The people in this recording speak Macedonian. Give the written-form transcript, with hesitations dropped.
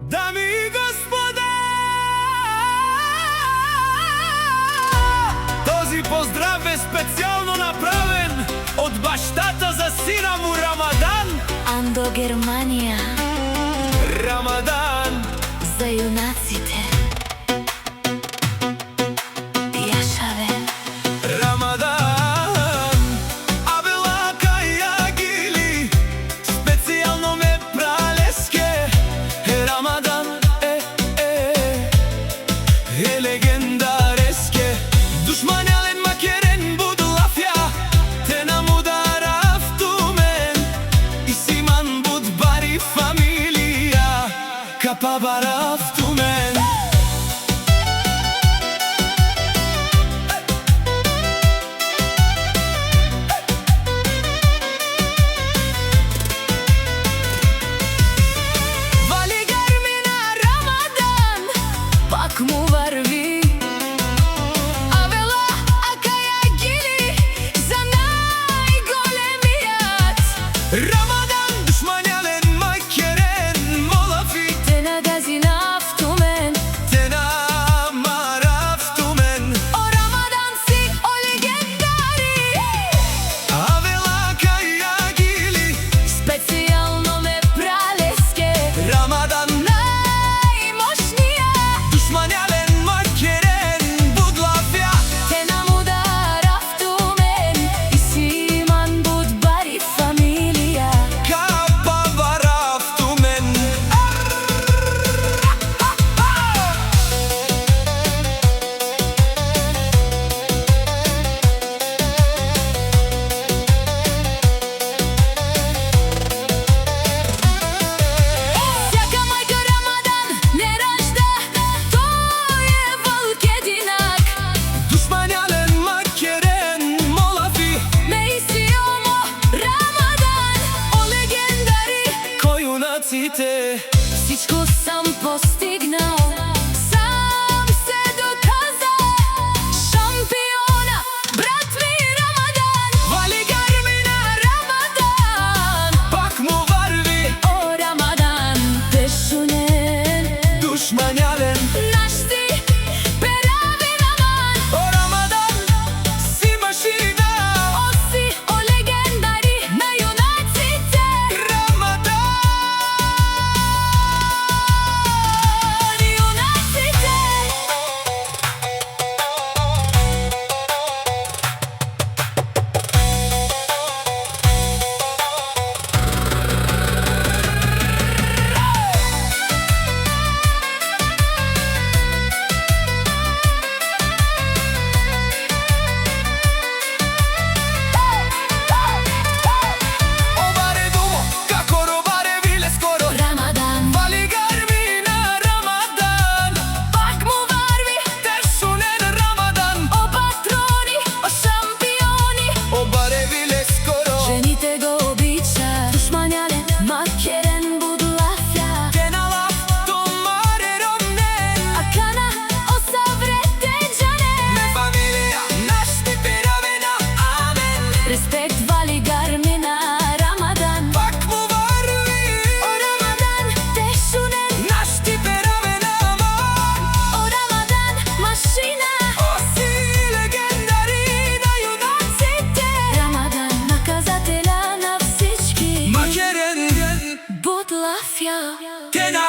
Дами и господа, този поздрав е специјално направен од баштата за сина му Рамадан. Андо Германија, Рамадан за јунаците. Јашаве Рамадан, Абела Кајагили, специјално ме пралеске. Рамадан е легендареске. Душманјален макерен будлафја, те намударафту мен. И симан будбари фамилија, капа барафту мен. му върви Абела Кајагили за најголемијат Рамадан, душманјален мајкерен молафи, те нагази нафту мен, те намарафту мен. О Рамадан си, о легендари, Абела Кајагили, специјално ме пралеске. Рамадан, душманјален мајкерен будлафја, те намударафту мен. И симан будбари фамилија, капа барафту мен. Сјака мајка Рамадан не ражда, тој е волк единак. Душманјален мајкерен молафи, Ме исиомо Рамадан, о легендари, кој јунаците. всичко сам постигнал, сам се доказа, шампиона, брат ми Рамадан. Вали гармина Рамадан, пак му варви, о Рамадан, пешунен, душманјален. наш ти перави наман. О Рамадан, си машина, О си, о легендари на јунаците. Рамадан. Јунаците. Обаре думо, како робаре виле скоро. Рамадан, Вали гармина Рамадан, пак му варви, тешунен Рамадан. о патрони, о шампиони. Обаре виле скоро, Жените го обича, душманјален, макерен будлафја. те налафту маре ромнен. А кана, о савретеđане. Ме фамилија, наш ти пераве на амен. Респект вали гармина Рамадан. Пак му варви, О Рамадан, тешунен, наш ти пераве на аман. о Рамадан, машина. О си легендари на јунаците. Рамадан, наказателя на всички. Макерен, Будлафја. те на